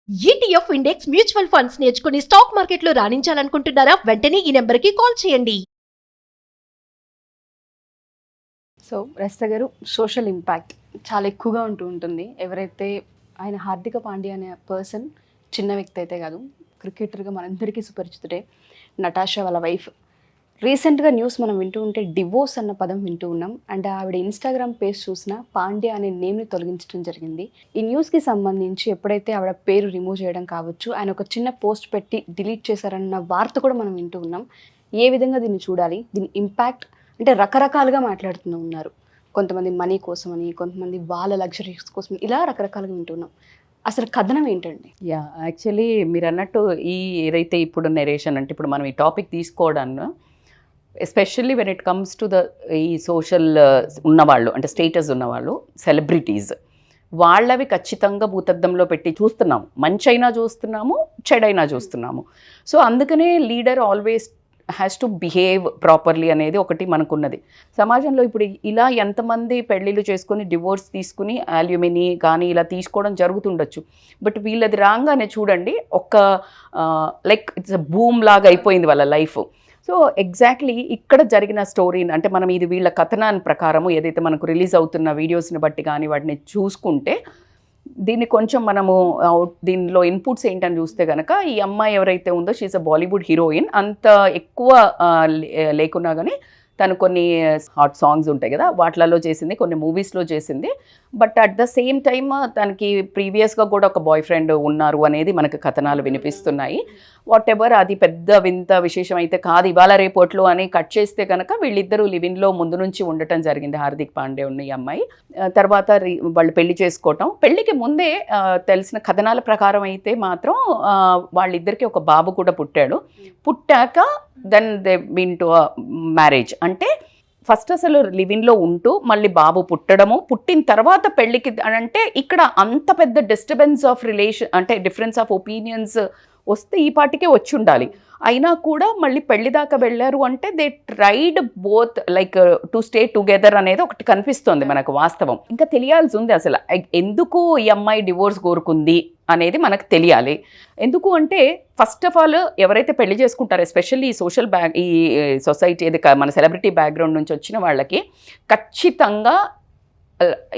ETF index mutual funds నేర్చుకుని stock మార్కెట్లో రాణించాలనుకుంటున్నారా? వెంటనే ఈ నెంబర్కి కాల్ చేయండి. సో రస్తా గారు, సోషల్ ఇంపాక్ట్ చాలా ఎక్కువగా ఉంటుంది. ఎవరైతే ఆయన హార్దిక పాండ్యా అనే పర్సన్ చిన్న వ్యక్తి అయితే కాదు, క్రికెటర్గా మనందరికీ సుపరిచితుడే. నటాషా వాళ్ళ వైఫ్ రీసెంట్గా న్యూస్ మనం వింటూ ఉంటే డివోర్స్ అన్న పదం వింటూ ఉన్నాం. అండ్ ఆవిడ ఇన్స్టాగ్రామ్ పేజ్ చూసినా పాండ్యా అనే నేమ్ని తొలగించడం జరిగింది. ఈ న్యూస్కి సంబంధించి ఎప్పుడైతే ఆవిడ పేరు రిమూవ్ చేయడం కావచ్చు, ఆయన ఒక చిన్న పోస్ట్ పెట్టి డిలీట్ చేశారన్న వార్త కూడా మనం వింటూ ఉన్నాం. ఏ విధంగా దీన్ని చూడాలి? దీని ఇంపాక్ట్ అంటే రకరకాలుగా మాట్లాడుతూ ఉన్నారు. కొంతమంది మనీ కోసమని, కొంతమంది వాళ్ళ లగ్జరీస్ కోసం, ఇలా రకరకాలుగా వింటున్నాం. అసలు కథనం ఏంటండి? యాక్చువల్లీ మీరు అన్నట్టు ఏదైతే ఇప్పుడు నెరేషన్ అంటే ఇప్పుడు మనం ఈ టాపిక్ తీసుకోవడాన్ని especially when it comes to ఈ సోషల్ ఉన్నవాళ్ళు అంటే స్టేటస్ ఉన్నవాళ్ళు, సెలబ్రిటీస్, వాళ్ళవి ఖచ్చితంగా భూతద్దంలో పెట్టి చూస్తున్నాము. మంచైనా చూస్తున్నాము, చెడైనా చూస్తున్నాము. సో అందుకనే leader always has to behave properly అనేది ఒకటి మనకున్నది. సమాజంలో ఇప్పుడు ఇలా ఎంతమంది పెళ్ళిళ్ళు చేసుకొని డివోర్స్ తీసుకుని అల్యూమిని కానీ ఇలా తీసుకోవడం జరుగుతుండొచ్చు. బట్ వీళ్ళది రాగానే చూడండి, ఒక లైక్ ఇట్స్ అ బూమ్ లాగా అయిపోయింది వాళ్ళ లైఫ్. సో ఎగ్జాక్ట్లీ ఇక్కడ జరిగిన స్టోరీని అంటే మనం ఇది వీళ్ళ కథనాన్ని ప్రకారము ఏదైతే మనకు రిలీజ్ అవుతున్న వీడియోస్ని బట్టి కానీ వాటిని చూసుకుంటే దీన్ని కొంచెం మనము దీనిలో ఇన్పుట్స్ ఏంటని చూస్తే కనుక ఈ అమ్మాయి ఎవరైతే ఉందో షీఈస్ అ బాలీవుడ్ హీరోయిన్. అంత ఎక్కువ లేకున్నా కానీ తను కొన్ని హాట్ సాంగ్స్ ఉంటాయి కదా, వాటిలలో చేసింది, కొన్ని మూవీస్లో చేసింది. But at the same time తనకి ప్రీవియస్గా కూడా ఒక బాయ్ ఫ్రెండ్ ఉన్నారు అనేది మనకు కథనాలు వినిపిస్తున్నాయి. వాట్ ఎవర్, అది పెద్ద వింత విశేషం అయితే కాదు ఇవాళ రేపట్లో అని కట్ చేస్తే కనుక వీళ్ళిద్దరూ లివిన్లో ముందు నుంచి ఉండటం జరిగింది. హార్దిక్ పాండే ఉన్న ఈ అమ్మాయి తర్వాత వాళ్ళు పెళ్లి చేసుకోవటం. పెళ్లికి ముందే తెలిసిన కథనాల ప్రకారం అయితే మాత్రం వాళ్ళిద్దరికి ఒక బాబు కూడా పుట్టాడు. పుట్టాక then they been to marriage. అంటే ఫస్ట్ అసలు లివిన్లో ఉంటూ మళ్ళీ బాబు పుట్టడము, పుట్టిన తర్వాత పెళ్ళికి అంటే ఇక్కడ అంత పెద్ద డిస్టర్బెన్స్ ఆఫ్ రిలేషన్ అంటే డిఫరెన్స్ ఆఫ్ ఒపీనియన్స్ వస్తే ఈ పాటికే వచ్చి ఉండాలి. అయినా కూడా మళ్ళీ పెళ్లి దాకా వెళ్ళారు అంటే they tried both like to stay together అనేది ఒకటి కనిపిస్తుంది మనకు వాస్తవం. ఇంకా తెలియాల్సి ఉంది అసలు ఎందుకు ఈ అమ్మాయి డివోర్స్ కోరుకుంది అనేది మనకు తెలియాలి. ఎందుకు అంటే ఫస్ట్ ఆఫ్ ఆల్ ఎవరైతే పెళ్లి చేసుకుంటారో ఎస్పెషల్లీ ఈ సోషల్ ఈ సొసైటీ ఏది మన సెలబ్రిటీ బ్యాక్గ్రౌండ్ నుంచి వచ్చిన వాళ్ళకి ఖచ్చితంగా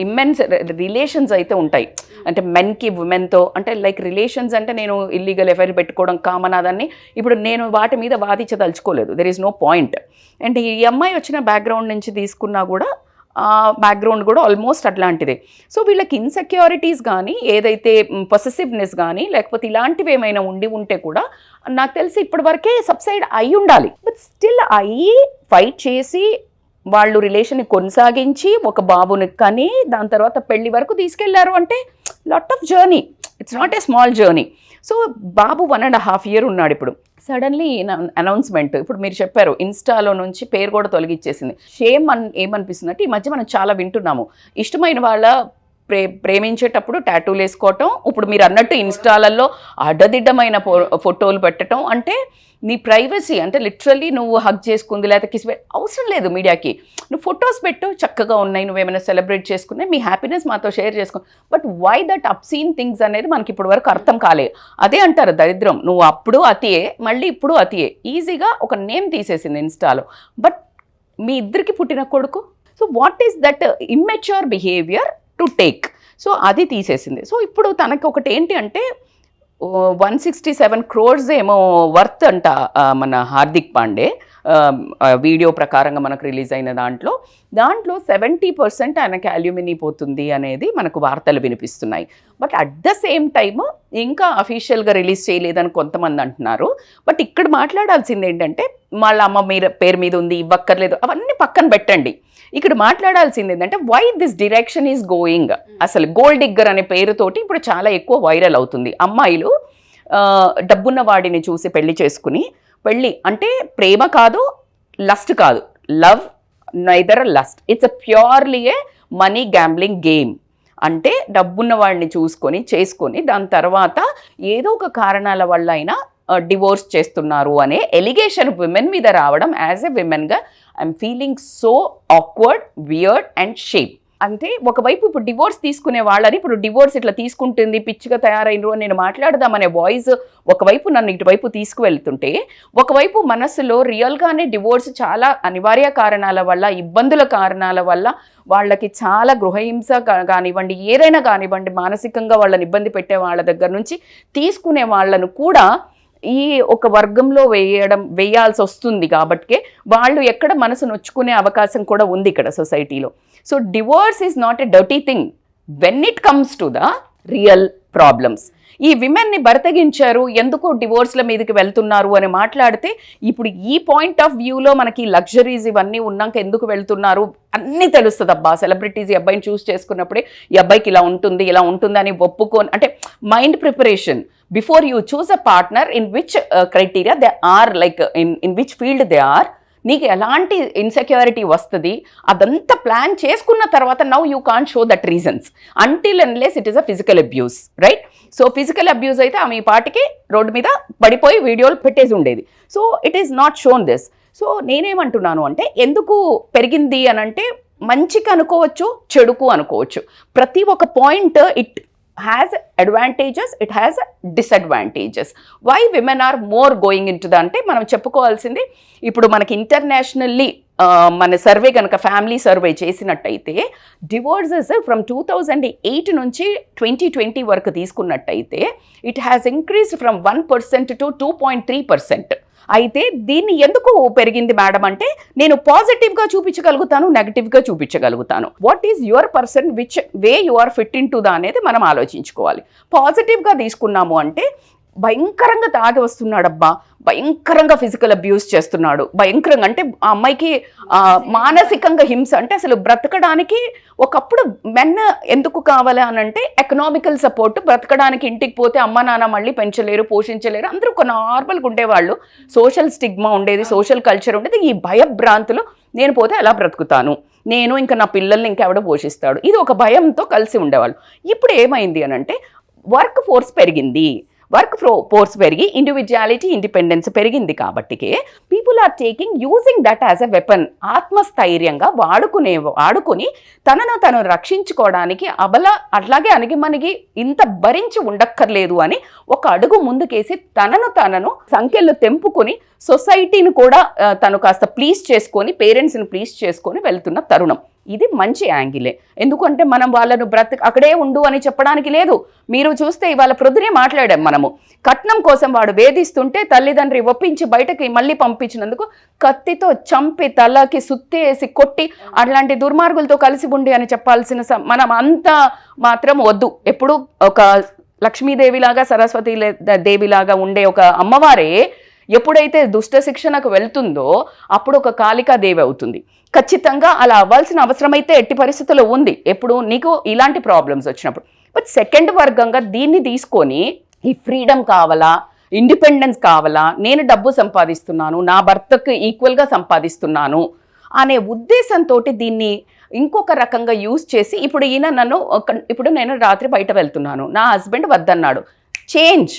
ఇమ్మెన్స్ రిలేషన్స్ అయితే ఉంటాయి. అంటే మెన్కి ఉమెన్తో అంటే లైక్ రిలేషన్స్ అంటే నేను ఇల్లీగల్ ఎఫైర్ పెట్టుకోవడం కామన్ అదాన్ని ఇప్పుడు నేను వాటి మీద వాదించదలుచుకోలేదు. There is no point. And ఈ అమ్మాయి వచ్చిన బ్యాక్గ్రౌండ్ నుంచి తీసుకున్నా కూడా బ్యాక్గ్రౌండ్ కూడా ఆల్మోస్ట్ అట్లాంటిదే. సో వీళ్ళకి ఇన్సెక్యూరిటీస్ కానీ ఏదైతే పొసెసివ్నెస్ కానీ లేకపోతే ఇలాంటివి ఏమైనా ఉంటే కూడా నాకు తెలిసి ఇప్పటి వరకే సబ్సైడ్ అయి ఉండాలి. బట్ స్టిల్ అయ్యి ఫైట్ చేసి వాళ్ళు రిలేషన్ని కొనసాగించి ఒక బాబుని కానీ దాని తర్వాత పెళ్లి వరకు తీసుకెళ్లారు అంటే lot of journey. It's not a small journey. So Babu 1.5 years ఉన్నాడు. ఇప్పుడు సడన్లీ అనౌన్స్మెంట్ ఇప్పుడు మీరు చెప్పారు ఇన్స్టాలో నుంచి పేరు కూడా తొలగిచ్చేసింది. షేమ్ ఏమనిపిస్తుంది అంటే ఈ మధ్య మనం చాలా వింటున్నాము, ఇష్టమైన వాళ్ళ ప్రేమించేటప్పుడు టాటూలు వేసుకోవటం, ఇప్పుడు మీరు అన్నట్టు ఇన్స్టాలలో అడ్డదిడ్డమైన ఫోటోలు పెట్టడం. అంటే నీ ప్రైవసీ అంటే లిటరల్లీ నువ్వు హగ్ చేసుకుంది లేకపోతే కిస్ అవసరం లేదు మీడియాకి. నువ్వు ఫొటోస్ పెట్టు, చక్కగా ఉన్నాయి, నువ్వేమైనా సెలబ్రేట్ చేసుకునే మీ హ్యాపీనెస్ మాతో షేర్ చేసుకో. But why that obscene things అనేది మనకి ఇప్పటి వరకు అర్థం కాలేదు. అదే అంటారు దరిద్రం, నువ్వు అప్పుడు అతియే మళ్ళీ ఇప్పుడు అతియే. ఈజీగా ఒక నేమ్ తీసేసింది ఇన్స్టాలో. బట్ మీ ఇద్దరికి పుట్టిన కొడుకు, so what is that immature behaviour to take? So అది తీసేసింది. సో ఇప్పుడు తనకి ఒకటి ఏంటి అంటే 167 crores ఏమో వర్త్ అంట మన హార్దిక్ పాండే వీడియో ప్రకారంగా మనకు రిలీజ్ అయిన దాంట్లో 70% ఆయనకి అల్యూమిని పోతుంది అనేది మనకు వార్తలు వినిపిస్తున్నాయి. But at the same time ఇంకా అఫీషియల్గా రిలీజ్ చేయలేదని కొంతమంది అంటున్నారు. బట్ ఇక్కడ మాట్లాడాల్సింది ఏంటంటే వాళ్ళ అమ్మ పేరు మీద ఉంది, ఇవ్వక్కర్లేదు, అవన్నీ పక్కన పెట్టండి. ఇక్కడ మాట్లాడాల్సింది ఏంటంటే why this direction is going. అసలు గోల్డ్ డిగ్గర్ అనే పేరుతోటి ఇప్పుడు చాలా ఎక్కువ వైరల్ అవుతుంది. అమ్మాయిలు డబ్బున్న వాడిని చూసి పెళ్లి చేసుకుని, పెళ్ళి అంటే ప్రేమ కాదు, లస్ట్ కాదు, love neither lust, it's a purely A money gambling game. అంటే డబ్బున్న వాడిని చేసుకొని దాని తర్వాత ఏదో ఒక కారణాల వల్ల అయినా డివోర్స్ చేస్తున్నారు అనే ఎలిగేషన్ విమెన్ మీద రావడం యాజ్ ఎ విమెన్గా I'm feeling so awkward, weird and shame. అంటే ఒకవైపు ఇప్పుడు డివోర్స్ తీసుకునే వాళ్ళని ఇప్పుడు డివోర్స్ ఇట్లా తీసుకుంటుంది పిచ్చిగా తయారైనరు అని నేను మాట్లాడదామనే వాయిస్ ఒకవైపు నన్ను ఇటువైపు తీసుకువెళ్తుంటే, ఒకవైపు మనసులో రియల్గానే డివోర్స్ చాలా అనివార్య కారణాల వల్ల, ఇబ్బందుల కారణాల వల్ల వాళ్ళకి చాలా గృహహింస కానివ్వండి, ఏదైనా కానివ్వండి, మానసికంగా వాళ్ళని ఇబ్బంది పెట్టే వాళ్ళ దగ్గర నుంచి తీసుకునే వాళ్ళను కూడా ఈ ఒక వర్గంలో వేయాల్సి వస్తుంది. కాబట్టి వాళ్ళు ఎక్కడ మనసు నొచ్చుకునే అవకాశం కూడా ఉంది ఇక్కడ సొసైటీలో. So divorce is not a dirty thing when it comes to the real problems. ఈ విమెన్ని బరతగించారు, ఎందుకు డివోర్స్ల మీదకి వెళ్తున్నారు అని మాట్లాడితే, ఇప్పుడు ఈ పాయింట్ ఆఫ్ వ్యూలో మనకి లగ్జరీస్ ఇవన్నీ ఉన్నాక ఎందుకు వెళ్తున్నారు అన్నీ తెలుస్తుంది. అబ్బా సెలబ్రిటీస్ ఈ అబ్బాయిని చూస్ చేసుకున్నప్పుడే ఈ అబ్బాయికి ఇలా ఉంటుంది అని ఒప్పుకొని, అంటే mind preparation before you choose a partner in which criteria they are, like in which field they are, నీకు ఎలాంటి ఇన్సెక్యూరిటీ వస్తుంది అదంతా ప్లాన్ చేసుకున్న తర్వాత now you can't show that reasons until unless it is a physical abuse, right? So physical abuse అయితే ఆమె ఈ పాటికి రోడ్డు మీద పడిపోయి వీడియోలు పెట్టేసి ఉండేది. So it is not shown this. So నేనేమంటున్నాను అంటే, ఎందుకు పెరిగింది అని అంటే, మంచికి అనుకోవచ్చు, చెడుకు అనుకోవచ్చు. ప్రతి ఒక్క point it has advantages, it has disadvantages. Why women are more going into the అంటే మనం చెప్పుకోవాల్సింది, ఇప్పుడు మనకి ఇంటర్నేషనల్లీ మన సర్వే కనుక ఫ్యామిలీ సర్వే చేసినట్టయితే డివోర్సెస్ ఫ్రమ్ 2008 నుంచి 2020 వరకు తీసుకున్నట్టయితే it has increased from 1% to 2.3%. అయితే దీన్ని ఎందుకు పెరిగింది మేడం అంటే, నేను పాజిటివ్గా చూపించగలుగుతాను, నెగటివ్గా చూపించగలుగుతాను. What is your person which way you are fit into the అనేది మనం ఆలోచించుకోవాలి. పాజిటివ్గా తీసుకున్నాము అంటే, భయంకరంగా తాగి వస్తున్నాడబ్బా, భయంకరంగా ఫిజికల్ అబ్యూస్ చేస్తున్నాడు, భయంకరంగా అంటే ఆ అమ్మాయికి మానసికంగా హింస, అంటే అసలు బ్రతకడానికి ఒకప్పుడు మెన్ ఎందుకు కావాలి అని అంటే ఎకనామికల్ సపోర్ట్, బ్రతకడానికి ఇంటికి పోతే అమ్మ నాన్న మళ్ళీ పెంచలేరు, పోషించలేరు, అందరూ ఒక నార్మల్గా ఉండేవాళ్ళు, సోషల్ స్టిగ్మా ఉండేది, సోషల్ కల్చర్ ఉండేది. ఈ భయభ్రాంతులు, నేను పోతే ఎలా బ్రతుకుతాను, నేను ఇంకా నా పిల్లల్ని ఇంకెవడో పోషిస్తాడు, ఇది ఒక భయంతో కలిసి ఉండేవాళ్ళు. ఇప్పుడు ఏమైంది అని అంటే, వర్క్ ఫోర్స్ పెరిగింది, వర్క్ ఫోర్స్ పెరిగి ఇండివిజువాలిటీ ఇండిపెండెన్స్ పెరిగింది. కాబట్టికే people are taking using that as a weapon. ఆత్మస్థైర్యంగా వాడుకొని తనను తను రక్షించుకోవడానికి అట్లాగే అణిగిమణిగి ఇంత భరించి ఉండక్కర్లేదు అని ఒక అడుగు ముందుకేసి తనను సంఖ్యలు తెంపుకొని సొసైటీని కూడా తను కాస్త ప్లీజ్ చేసుకొని, పేరెంట్స్ని ప్లీజ్ చేసుకొని వెళ్తున్న తరుణం. ఇది మంచి యాంగిలే. ఎందుకంటే మనం వాళ్ళను అక్కడే ఉండు అని చెప్పడానికి లేదు. మీరు చూస్తే ఇవాళ ప్రొద్దునే మాట్లాడాం మనము, కట్నం కోసం వాడు వేధిస్తుంటే తల్లిదండ్రి ఒప్పించి బయటకి మళ్ళీ పంపించినందుకు కత్తితో చంపి తలకి సుత్తేసి కొట్టి అట్లాంటి దుర్మార్గులతో కలిసి ఉండి అని చెప్పాల్సిన మనం అంతా మాత్రం వద్దు. ఎప్పుడు ఒక లక్ష్మీదేవిలాగా సరస్వతి దేవిలాగా ఉండే ఒక అమ్మవారే ఎప్పుడైతే దుష్ట శిక్షణకు వెళ్తుందో అప్పుడు ఒక కాళికాదేవి అవుతుంది. ఖచ్చితంగా అలా అవ్వాల్సిన అవసరం అయితే ఎట్టి పరిస్థితుల్లో ఉంది, ఎప్పుడు నీకు ఇలాంటి ప్రాబ్లమ్స్ వచ్చినప్పుడు. బట్ సెకండ్ వర్గంగా దీన్ని తీసుకొని ఈ ఫ్రీడమ్ కావాలా, ఇండిపెండెన్స్ కావాలా, నేను డబ్బు సంపాదిస్తున్నాను, నా భర్తకు ఈక్వల్గా సంపాదిస్తున్నాను అనే ఉద్దేశంతో దీన్ని ఇంకొక రకంగా యూజ్ చేసి, ఇప్పుడు నేను రాత్రి బయట వెళ్తున్నాను, నా హస్బెండ్ వద్దన్నాడు, change.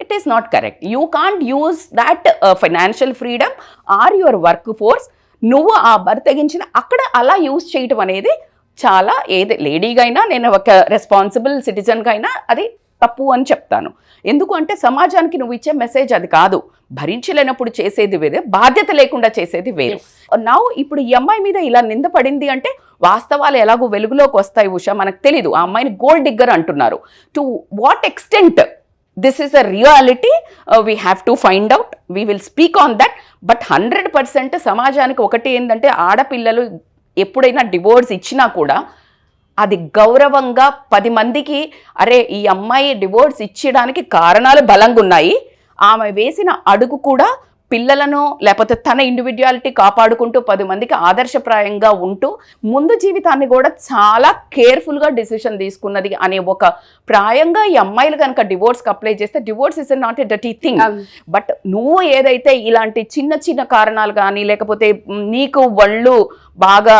It is not correct. You can't use that financial freedom or your workforce. నువ్వు ఆ బరితెగించిన అక్కడ అలా యూజ్ చేయటం అనేది చాలా, ఏది లేడీగా అయినా, నేను ఒక రెస్పాన్సిబుల్ సిటిజన్గా అయినా అది తప్పు అని చెప్తాను. ఎందుకు అంటే సమాజానికి నువ్వు ఇచ్చే మెసేజ్ అది కాదు. భరించలేనప్పుడు చేసేది వేరే, బాధ్యత లేకుండా చేసేది వేరు. నా ఇప్పుడు ఈ అమ్మాయి మీద ఇలా నింద పడింది అంటే వాస్తవాలు ఎలాగో వెలుగులోకి వస్తాయి ఉషా, మనకు తెలీదు. ఆ అమ్మాయిని గోల్డ్ డిగ్గర్ అంటున్నారు. To what extent this is a reality, we have to find out, we will speak on that. But 100% సమాజానికి ఒకటి ఏంటంటే, ఆడపిల్లలు ఎప్పుడైనా డివోర్స్ ఇచ్చినా కూడా అది గౌరవంగా 10 మందికి, అరే ఈ అమ్మాయి డివోర్స్ ఇచ్చడానికి కారణాలు బలంగా ఉన్నాయి, ఆమె వేసిన అడుగు కూడా పిల్లలను లేకపోతే తన ఇండివిడ్యువాలిటీ కాపాడుకుంటూ 10 మందికి ఆదర్శప్రాయంగా ఉంటూ ముందు జీవితాన్ని కూడా చాలా కేర్ఫుల్గా డిసిషన్ తీసుకున్నది అనే ఒక ప్రాయంగా ఈ అమ్మాయిలు కనుక డివోర్స్కి అప్లై చేస్తే, divorce is not a dirty thing. But నువ్వు ఏదైతే ఇలాంటి చిన్న చిన్న కారణాలు కానీ, లేకపోతే నీకు వాళ్ళు బాగా,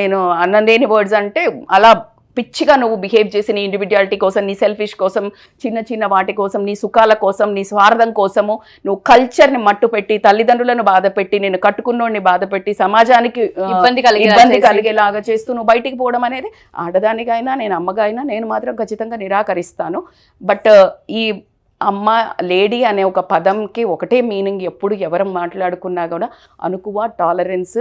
నేను అనలేని వర్డ్స్ అంటే అలా పిచ్చిగా నువ్వు బిహేవ్ చేసి నీ ఇండివిజువాలిటీ కోసం, నీ సెల్ఫిష్ కోసం, చిన్న చిన్న వాటి కోసం, నీ సుఖాల కోసం, నీ స్వార్థం కోసము నువ్వు కల్చర్ని మట్టు పెట్టి, తల్లిదండ్రులను బాధ పెట్టి, నేను కట్టుకున్నోడిని బాధ పెట్టి, సమాజానికి ఇబ్బంది కలిగేలాగా చేస్తూ నువ్వు బయటికి పోవడం అనేది ఆడదానికైనా, నేను అమ్మగా అయినా నేను మాత్రం ఖచ్చితంగా నిరాకరిస్తాను. బట్ ఈ అమ్మ లేడీ అనే ఒక పదంకి ఒకటే మీనింగ్ ఎప్పుడు ఎవరు మాట్లాడుకున్నా కూడా అనుకువ, టాలరెన్స్,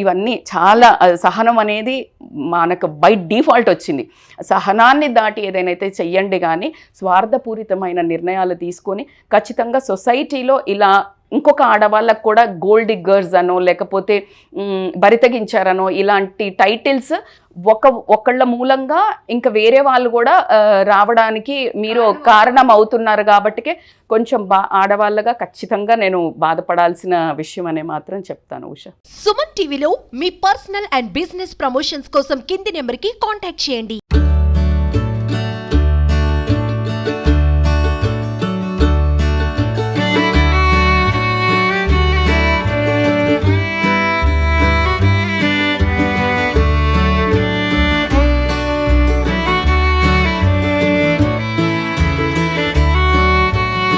ఇవన్నీ చాలా సహనం అనేది మనకు బై డిఫాల్ట్ వచ్చింది. సహనాన్ని దాటి ఏదైనా చెయ్యండి, కానీ స్వార్థపూరితమైన నిర్ణయాలు తీసుకొని ఖచ్చితంగా సొసైటీలో ఇలా ఇంకొక ఆడవాళ్ళకు కూడా గోల్డ్ డిగ్గర్స్ అనో లేకపోతే బరితగించారనో ఇలాంటి టైటిల్స్ ఒకళ్ళ మూలంగా ఇంకా వేరే వాళ్ళు కూడా రావడానికి మీరు కారణం అవుతున్నారు. కాబట్టికే కొంచెం ఆడవాళ్ళగా ఖచ్చితంగా నేను బాధపడాల్సిన విషయం అనే మాత్రం చెప్తాను. ఉషా, సుమన్ టీవీలో మీ పర్సనల్ అండ్ బిజినెస్ ప్రమోషన్స్ కోసం కింది నెంబర్కి కాంటాక్ట్ చేయండి.